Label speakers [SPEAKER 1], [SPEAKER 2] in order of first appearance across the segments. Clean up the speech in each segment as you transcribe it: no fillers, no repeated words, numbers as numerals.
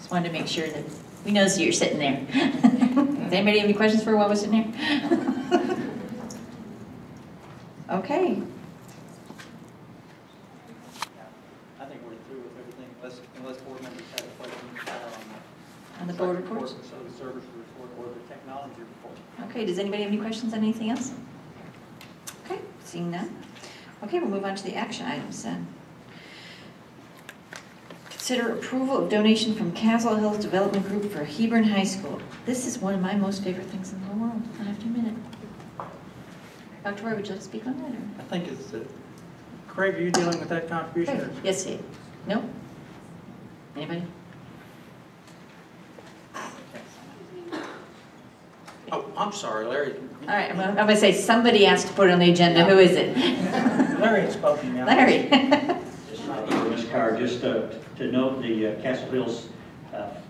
[SPEAKER 1] Just wanted to make sure that we know that you're sitting there. Does anybody have any questions for while we're sitting there? Okay.
[SPEAKER 2] I think we're through with everything, unless board members have questions
[SPEAKER 1] On the board reports?
[SPEAKER 2] So the service report or the technology report.
[SPEAKER 1] Okay, does anybody have any questions on anything else? Okay, seeing none. Okay, we'll move on to the action items then. Consider approval of donation from Castle Hills Development Group for Hebron High School. This is one of my most favorite things in the whole world. I have to admit it. Dr. Roy, would you like to speak on that? Or?
[SPEAKER 2] I think it's, Craig, are you dealing with that contribution?
[SPEAKER 1] Craig. Yes, he. No? Anybody?
[SPEAKER 2] Oh, I'm sorry, Larry.
[SPEAKER 1] All right, I'm going to say somebody asked to put it on the agenda. Yeah. Who is it?
[SPEAKER 2] Larry had spoken now.
[SPEAKER 1] Larry.
[SPEAKER 3] Ms. Carr, just to note, the Castle Hills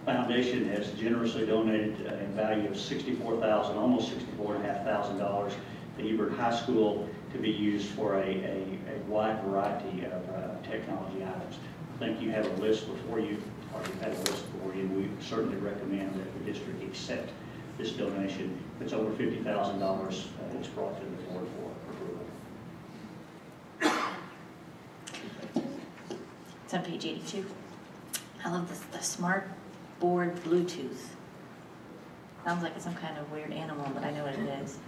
[SPEAKER 3] Foundation has generously donated a value of $64,000, almost $64,500 to Hebron High School to be used for a wide variety of technology items. I think you have a list before you, or you've had a list before you, and we certainly recommend that the district accept this donation. It's over $50,000 that's brought to the board for approval.
[SPEAKER 1] It's on page 82. I love this, the smart board Bluetooth. Sounds like it's some kind of weird animal, but I know what it is.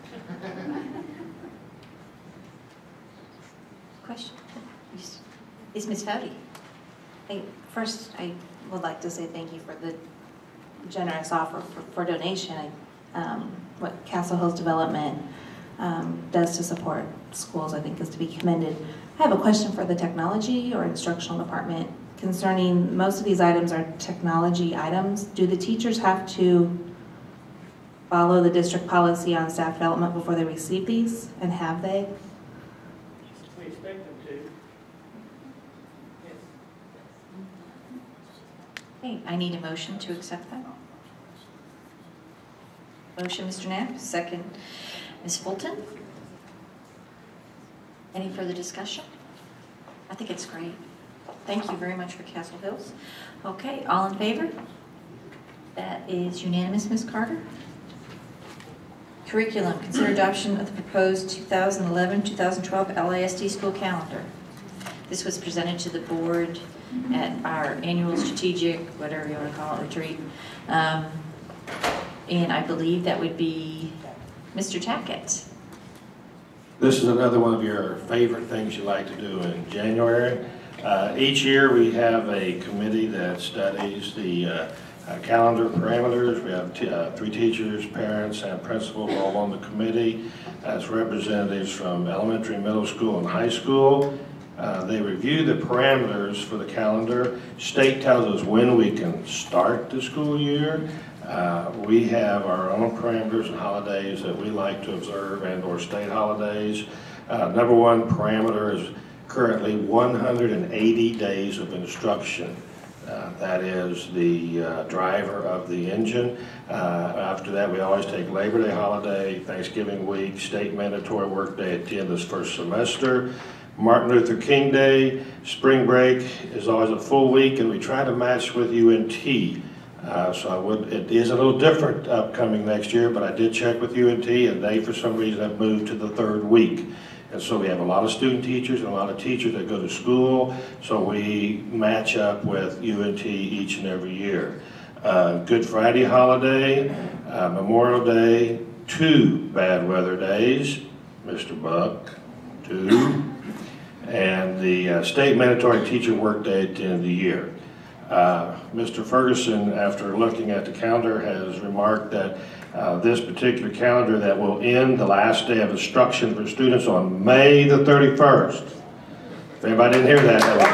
[SPEAKER 1] Question? Is Ms. Fowdy?
[SPEAKER 4] Hey, first, I would like to say thank you for the generous offer for donation. What Castle Hills Development does to support schools, I think, is to be commended. I have a question for the technology or instructional department concerning most of these items are technology items. Do the teachers have to follow the district policy on staff development before they receive these, and have they?
[SPEAKER 2] We expect them to. Yes.
[SPEAKER 1] Okay, I need a motion to accept that. Motion, Mr. Knapp. Second, Ms. Fulton. Any further discussion? I think it's great. Thank you very much for Castle Hills. Okay, all in favor? That is unanimous, Ms. Carter. Curriculum, consider adoption of the proposed 2011-2012 LISD school calendar. This was presented to the board at our annual strategic, whatever you want to call it, retreat. And I believe that would be Mr. Tackett.
[SPEAKER 5] This is another one of your favorite things you like to do in January. Each year we have a committee that studies the calendar parameters. We have 3 teachers, parents, and principals all on the committee as representatives from elementary, middle school, and high school. They review the parameters for the calendar. State tells us when we can start the school year. We have our own parameters and holidays that we like to observe, and or state holidays. Number one parameter is currently 180 days of instruction. That is the driver of the engine. After that, we always take Labor Day holiday, Thanksgiving week, state mandatory work day at the end of this first semester. Martin Luther King Day, spring break is always a full week, and we try to match with UNT. It is a little different upcoming next year, but I did check with UNT, and they, for some reason, have moved to the 3rd week. And so we have a lot of student teachers and a lot of teachers that go to school, so we match up with UNT each and every year. Good Friday holiday, Memorial Day, 2 bad weather days, Mr. Buck, 2, and the state mandatory teacher work day at the end of the year. Mr. Ferguson, after looking at the calendar, has remarked that this particular calendar that will end the last day of instruction for students on May the 31st. If anybody didn't hear that, that was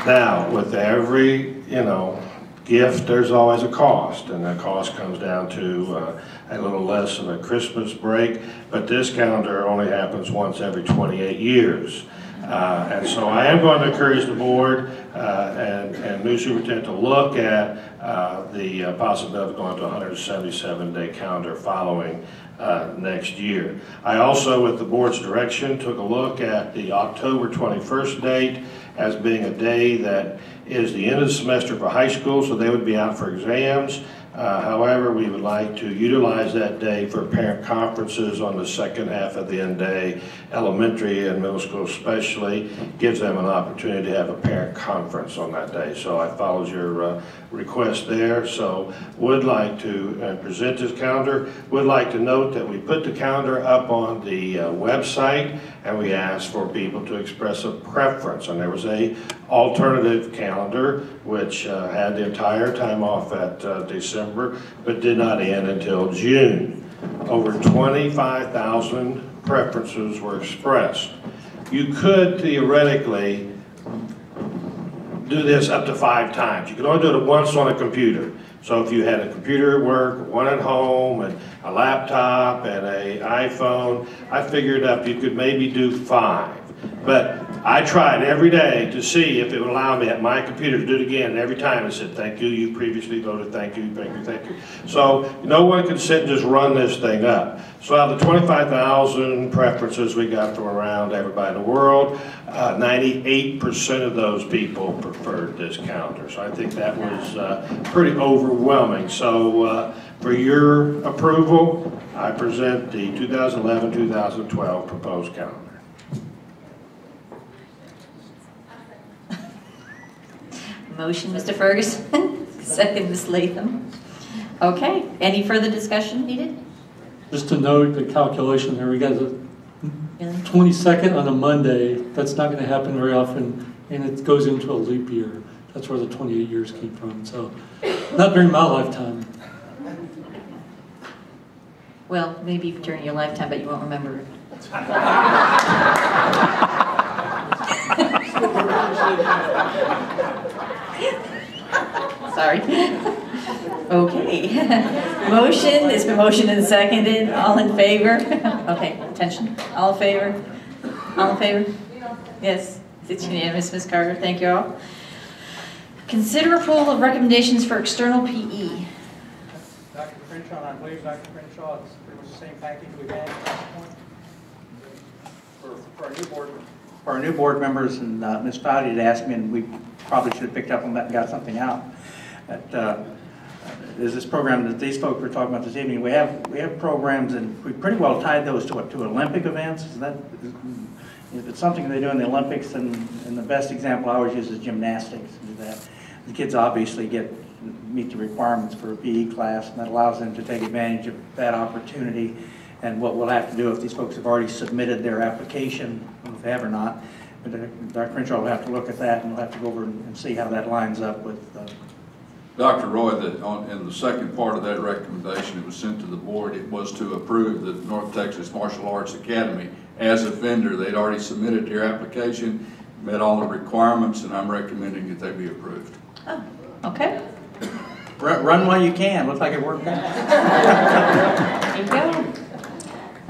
[SPEAKER 5] May. Now, with every, gift, there's always a cost, and that cost comes down to a little less of a Christmas break, but this calendar only happens once every 28 years. And so I am going to encourage the board and new superintendent to look at the possibility of going to a 177-day calendar following next year. I also, with the board's direction, took a look at the October 21st date as being a day that is the end of the semester for high school, so they would be out for exams. However, we would like to utilize that day for parent conferences on the second half of the end day. Elementary and middle school especially gives them an opportunity to have a parent conference on that day. So I followed your request there. So would like to present this calendar. Would like to note that we put the calendar up on the website, and we asked for people to express a preference. And there was a alternative calendar which had the entire time off at December, but did not end until June. Over 25,000 preferences were expressed. You could theoretically do this up to 5 times. You can only do it once on a computer. So if you had a computer at work, one at home, and a laptop, and an iPhone, I figured up you could maybe do 5. But I tried every day to see if it would allow me at my computer to do it again, and every time it said, thank you, you previously voted, thank you, thank you, thank you. So no one could sit and just run this thing up. So out of the 25,000 preferences we got from around everybody in the world, 98% of those people preferred this calendar. So I think that was pretty overwhelming. So for your approval, I present the 2011-2012 proposed calendar.
[SPEAKER 1] Motion, Mr. Ferguson. Second, Ms. Latham. Okay, any further discussion needed?
[SPEAKER 6] Just to note the calculation there, we got the 22nd on a Monday. That's not going to happen very often, and it goes into a leap year. That's where the 28 years came from. So, not during my lifetime.
[SPEAKER 1] Well, maybe during your lifetime, but you won't remember it. Sorry. Okay. Motion, it's been motioned and seconded. All in favor? Okay, attention. All in favor? All in favor? Yes, it's unanimous, Ms. Carter. Thank you all. Consider approval of recommendations for external PE.
[SPEAKER 2] Dr. Crenshaw, I believe Dr. Crenshaw, it's pretty much the same package we've had at this point. For our new board members, and Ms. Fowdy had asked me, and we probably should have picked up on that and got something out. There's this program that these folks were talking about this evening. We have programs, and we pretty well tied those to Olympic events. If it's something they do in the Olympics, and the best example I always use is gymnastics. The kids obviously meet the requirements for a PE class, and that allows them to take advantage of that opportunity. And what we'll have to do if these folks have already submitted their application, if they have or not, but Dr. Crenshaw will have to look at that, and we'll have to go over and see how that lines up with.
[SPEAKER 7] Dr. Roy, in the second part of that recommendation, it was sent to the board. It was to approve the North Texas Martial Arts Academy as a vendor. They'd already submitted their application, met all the requirements, and I'm recommending that they be approved.
[SPEAKER 1] Oh, okay.
[SPEAKER 2] Run while you can. Looks like it worked out.
[SPEAKER 1] There you go.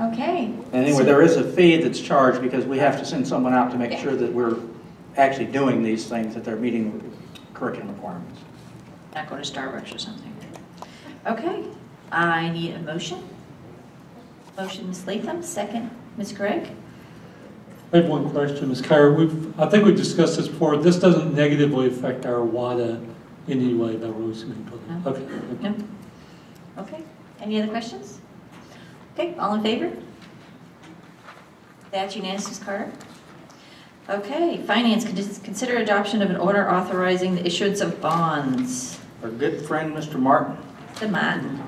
[SPEAKER 1] Okay.
[SPEAKER 2] Anyway, there is a fee that's charged because we have to send someone out to make sure that we're actually doing these things, that they're meeting the curriculum requirements.
[SPEAKER 1] Not going to Starbucks or something. Okay. I need a motion. Motion, Ms. Latham. Second, Ms. Gregg.
[SPEAKER 6] I have one question, Ms. Kyer. I think we discussed this before. This doesn't negatively affect our WADA in any way that we're assuming.
[SPEAKER 1] No.
[SPEAKER 6] Okay.
[SPEAKER 1] No? Okay. Any other questions? Okay, all in favor? That's unanimous, Ms. Carter. Okay, finance, consider adoption of an order authorizing the issuance of bonds.
[SPEAKER 2] Our good friend, Mr. Martin.
[SPEAKER 1] The man.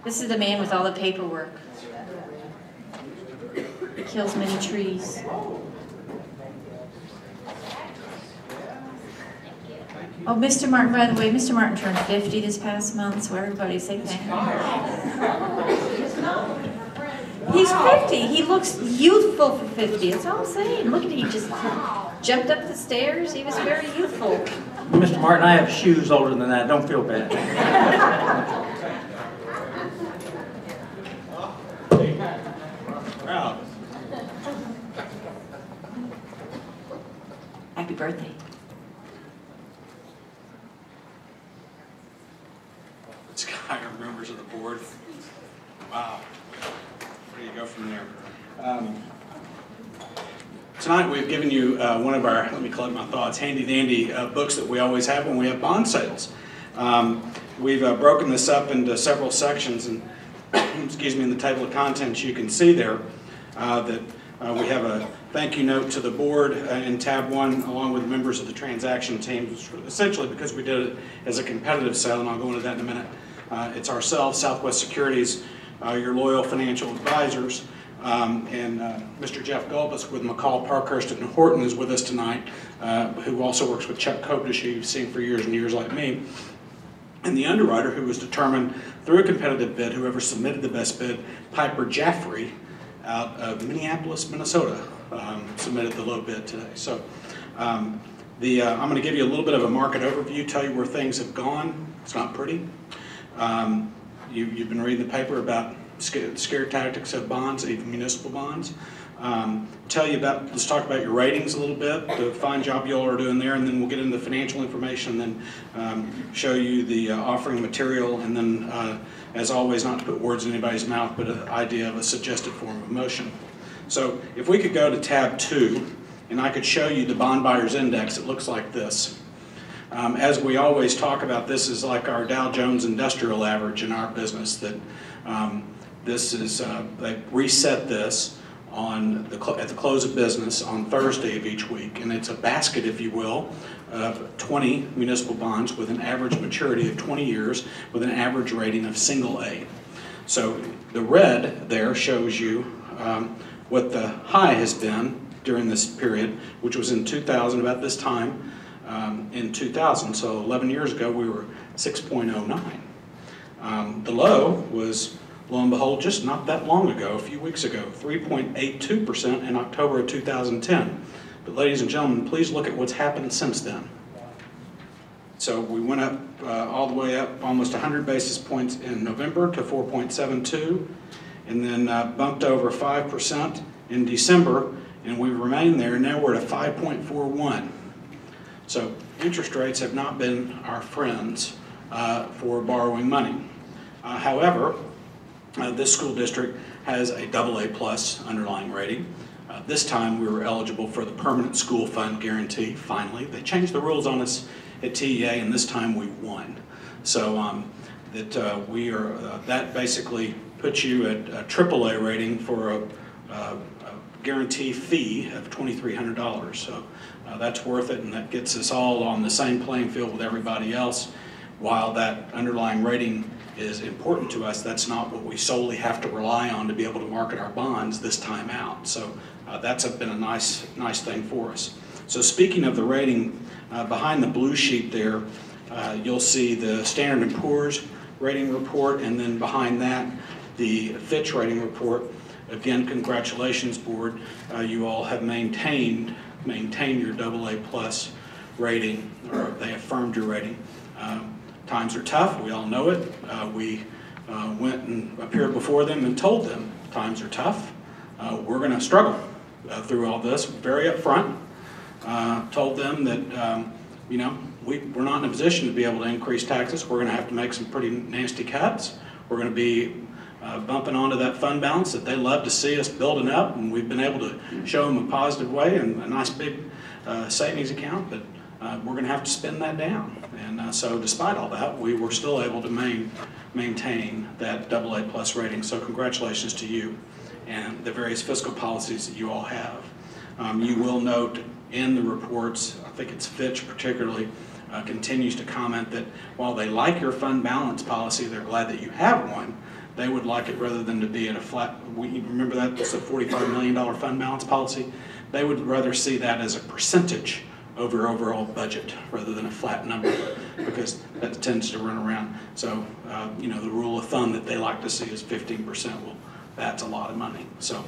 [SPEAKER 1] This is the man with all the paperwork. He kills many trees. Oh, Mr. Martin, by the way, Mr. Martin turned 50 this past month, so everybody say thank you. He's 50. He looks youthful for 50. That's all I'm saying. Look at him. He just jumped up the stairs. He was very youthful.
[SPEAKER 2] Mr. Martin, I have shoes older than that. Don't feel bad.
[SPEAKER 1] Happy birthday.
[SPEAKER 8] Higher members of the board. Wow. Where do you go from there? Tonight we've given you one of our, let me collect my thoughts, handy-dandy books that we always have when we have bond sales. We've broken this up into several sections, and excuse me, in the table of contents you can see there that we have a thank you note to the board in tab 1 along with members of the transaction team, essentially because we did it as a competitive sale, and I'll go into that in a minute. It's ourselves, Southwest Securities, your loyal financial advisors, and Mr. Jeff Gulbis with McCall, Parkhurst, and Horton is with us tonight, who also works with Chuck Koblish, who you've seen for years and years like me. And the underwriter, who was determined through a competitive bid, whoever submitted the best bid, Piper Jaffrey, out of Minneapolis, Minnesota, submitted the low bid today. So I'm going to give you a little bit of a market overview, tell you where things have gone. It's not pretty. You've been reading the paper about scare tactics of bonds, even municipal bonds. Let's talk about your ratings a little bit, the fine job you all are doing there, and then we'll get into the financial information, and then show you the offering material, and then, as always, not to put words in anybody's mouth, but an idea of a suggested form of motion. So if we could go to tab 2, and I could show you the bond buyers index, it looks like this. As we always talk about, this is like our Dow Jones Industrial Average in our business, that this is, they reset this at the close of business on Thursday of each week, and it's a basket, if you will, of 20 municipal bonds with an average maturity of 20 years with an average rating of single A. So the red there shows you what the high has been during this period, which was in 2000, about this time in 2000, so 11 years ago we were 6.09. The low was, lo and behold, just not that long ago, a few weeks ago, 3.82% in October of 2010. But ladies and gentlemen, please look at what's happened since then. So we went up all the way up almost 100 basis points in November to 4.72, and then bumped over 5% in December, and we remained there, and now we're at a 5.41. So interest rates have not been our friends for borrowing money. However, this school district has a AA+ underlying rating. This time we were eligible for the permanent school fund guarantee, finally. They changed the rules on us at TEA, and this time we won. So that basically puts you at a AAA rating for a guarantee fee of $2,300. So that's worth it, and that gets us all on the same playing field with everybody else. While that underlying rating is important to us, that's not what we solely have to rely on to be able to market our bonds this time out. So that's been a nice thing for us. So speaking of the rating, behind the blue sheet there, you'll see the Standard & Poor's rating report, and then behind that, the Fitch rating report. Again, congratulations, board. You all have maintained your AA+ rating, or they affirmed your rating. Times are tough, we all know it. We went and appeared before them and told them times are tough. We're going to struggle through all this, very upfront. Told them that we're not in a position to be able to increase taxes. We're going to have to make some pretty nasty cuts. We're going to be bumping onto that fund balance that they love to see us building up, and we've been able to show them a positive way and a nice big savings account, but we're going to have to spend that down. And so despite all that, we were still able to maintain that AA+ rating. So congratulations to you and the various fiscal policies that you all have. You will note in the reports, I think it's Fitch particularly, continues to comment that while they like your fund balance policy, they're glad that you have one. They would like it rather than to be at a flat, remember that it's a $45 million fund balance policy? They would rather see that as a percentage of your overall budget rather than a flat number, because that tends to run around. So, the rule of thumb that they like to see is 15%. Well, that's a lot of money. So,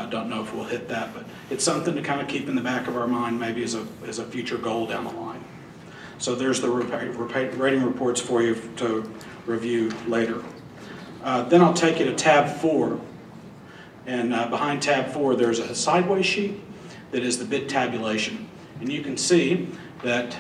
[SPEAKER 8] don't know if we'll hit that, but it's something to kind of keep in the back of our mind, maybe as a future goal down the line. So there's the rating reports for you to review later. Then I'll take you to tab 4, and behind tab 4 there's a sideways sheet that is the bid tabulation. And you can see that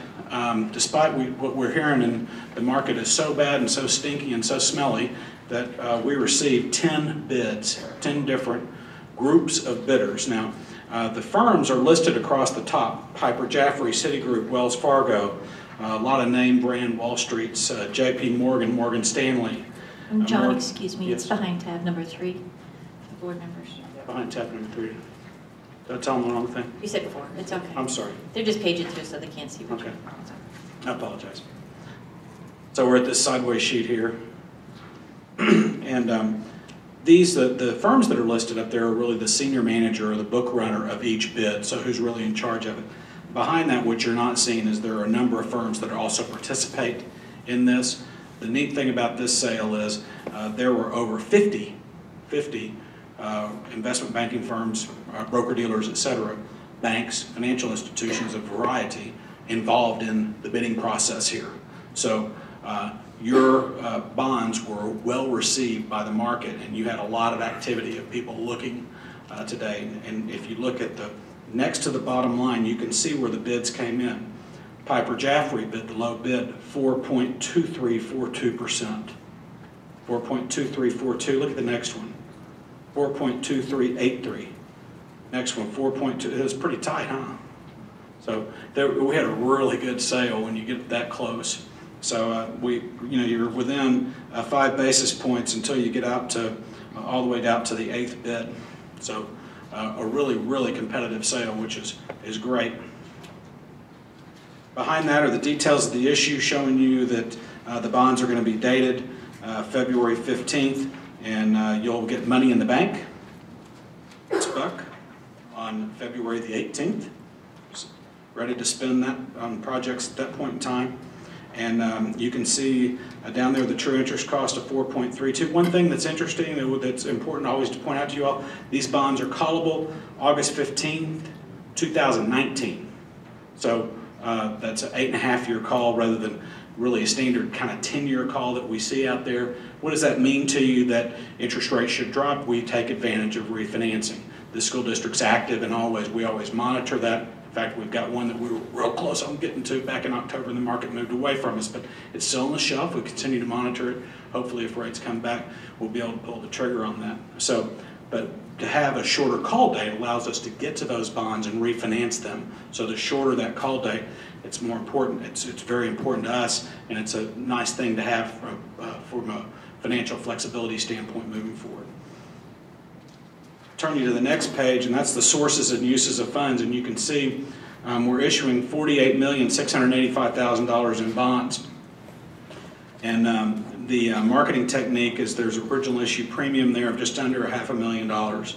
[SPEAKER 8] despite what we're hearing, and the market is so bad and so stinky and so smelly, that we received 10 bids, 10 different groups of bidders. Now, the firms are listed across the top: Piper Jaffray, Citigroup, Wells Fargo, a lot of name brand Wall Streets, JP Morgan, Morgan Stanley.
[SPEAKER 1] John, excuse me,
[SPEAKER 8] Yes.
[SPEAKER 1] it's behind tab number 3, board members.
[SPEAKER 8] Behind tab number 3. Did I tell them the wrong thing?
[SPEAKER 1] You said 4, it's okay.
[SPEAKER 8] I'm sorry.
[SPEAKER 1] They're just paging through so they can't see what
[SPEAKER 8] Okay.
[SPEAKER 1] you're.
[SPEAKER 8] I apologize. So we're at this sideways sheet here. And the firms that are listed up there are really the senior manager or the book runner of each bid, so who's really in charge of it. Behind that, what you're not seeing is there are a number of firms that also participate in this. The neat thing about this sale is there were over 50 investment banking firms, broker-dealers, etc., banks, financial institutions of variety involved in the bidding process here. So your bonds were well received by the market, and you had a lot of activity of people looking today. And if you look at the next to the bottom line, you can see where the bids came in. Piper Jaffray bid the low bid, 4.2342%. 4.2342. Look at the next one, 4.2383. Next one, 4.2. It was pretty tight, huh? So we had a really good sale when you get that close. So you're within 5 basis points until you get out to all the way down to the 8th bid. So a really, really competitive sale, which is great. Behind that are the details of the issue, showing you that the bonds are going to be dated February 15th, and you'll get money in the bank, $1 on February the 18th. Ready to spend that on projects at that point in time. And you can see down there the true interest cost of 4.32. One thing that's interesting, that's important always to point out to you all, these bonds are callable August 15th, 2019. So that's an 8.5-year call rather than really a standard kind of 10-year call that we see out there. What does that mean to you? That interest rates should drop. We take advantage of refinancing. The school district's active, and we always monitor that. In fact, we've got one that we were real close on getting to back in October, and the market moved away from us, but it's still on the shelf. We continue to monitor it. Hopefully, if rates come back, we'll be able to pull the trigger on that. So, but to have a shorter call date allows us to get to those bonds and refinance them. So the shorter that call date, it's more important. It's very important to us, and it's a nice thing to have from a financial flexibility standpoint moving forward. Turn you to the next page, and that's the sources and uses of funds, and you can see we're issuing $48,685,000 in bonds. And the marketing technique is there's an original issue premium there of just under $500,000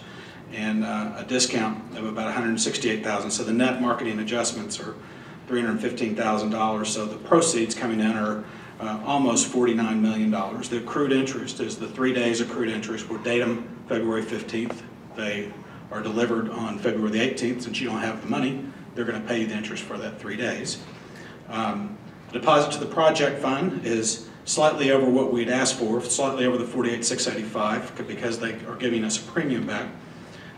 [SPEAKER 8] and a discount of about $168,000. So the net marketing adjustments are $315,000. So the proceeds coming in are almost $49 million. The accrued interest is the 3 days accrued interest. We'll date them February 15th. They are delivered on February the 18th. Since you don't have the money, they're going to pay you the interest for that 3 days. Deposit to the project fund is slightly over what we'd asked for, slightly over the $48,685 because they are giving us a premium back.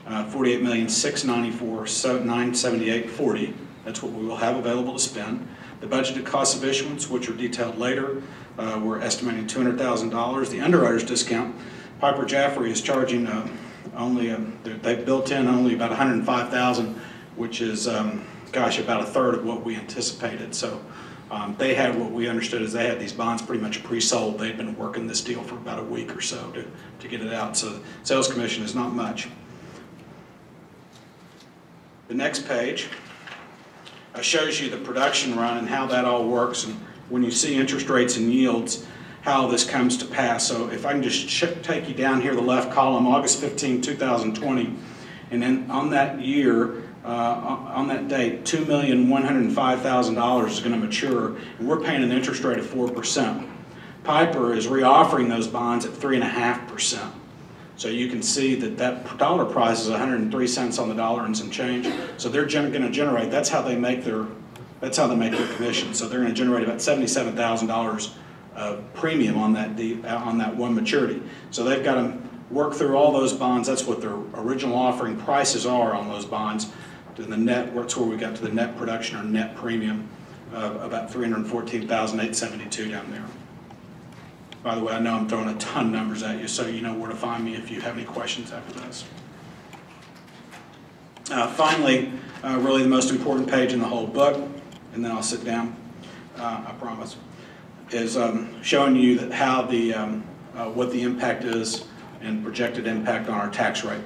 [SPEAKER 8] $48,694,978.40. That's what we will have available to spend. The budgeted costs of issuance, which are detailed later, we're estimating $200,000. The underwriter's discount, Piper Jaffray is charging they've built in only about $105,000, which is, gosh, about a third of what we anticipated. So they had what we understood is they had these bonds pretty much pre-sold. They'd been working this deal for about a week or so to get it out. So sales commission is not much. The next page shows you the production run and how that all works, and when you see interest rates and yields, how this comes to pass. So if I can just take you down here, the left column, August 15, 2020, and then on that year, on that date, $2,105,000 is going to mature, and we're paying an interest rate of 4%. Piper is reoffering those bonds at 3.5%. So you can see that that dollar price is 103 cents on the dollar and some change. So they're going to generate. That's how they make their commission. So they're going to generate about $77,000 premium on that one maturity. So they've got to work through all those bonds. That's what their original offering prices are on those bonds. To the net, that's where we got to the net production or net premium. about $314,872 down there. By the way, I know I'm throwing a ton of numbers at you, so you know where to find me if you have any questions after this. Finally, really the most important page in the whole book, and then I'll sit down, I promise, is showing you that how the what the impact is and projected impact on our tax rate.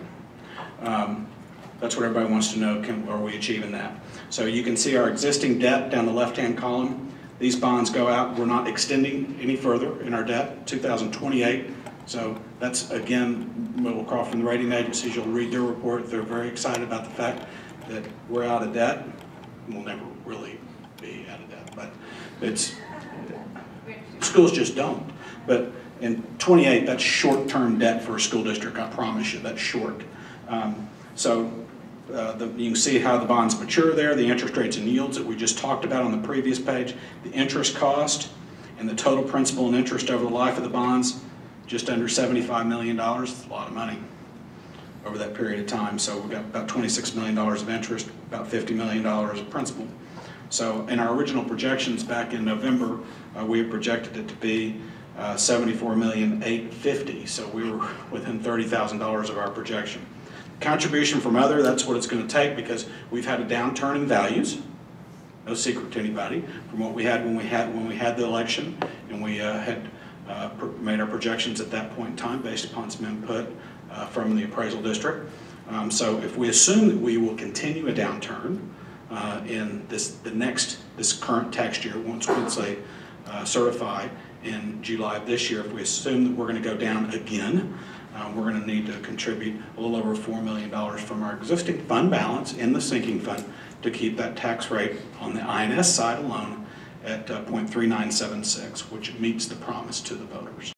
[SPEAKER 8] That's what everybody wants to know, are we achieving that? So you can see our existing debt down the left-hand column. These bonds go out, we're not extending any further in our debt, 2028. So that's, again, we'll call from the rating agencies, you'll read their report. They're very excited about the fact that we're out of debt. We'll never really be out of debt, but it's, schools just don't. But in 28, that's short-term debt for a school district, I promise you, that's short. You can see how the bonds mature there, the interest rates and yields that we just talked about on the previous page, the interest cost and the total principal and interest over the life of the bonds, just under $75 million. It's a lot of money over that period of time. So we've got about $26 million of interest, about $50 million of principal. So in our original projections back in November, we had projected it to be $74,850,000. So we were within $30,000 of our projection. Contribution from other, that's what it's going to take because we've had a downturn in values. No secret to anybody from what we had when we had the election, and we had made our projections at that point in time based upon some input from the appraisal district. So if we assume that we will continue a downturn in this current tax year, once they certify in July of this year, if we assume that we're going to go down again, we're going to need to contribute a little over $4 million from our existing fund balance in the sinking fund to keep that tax rate on the INS side alone at 0.3976, which meets the promise to the voters.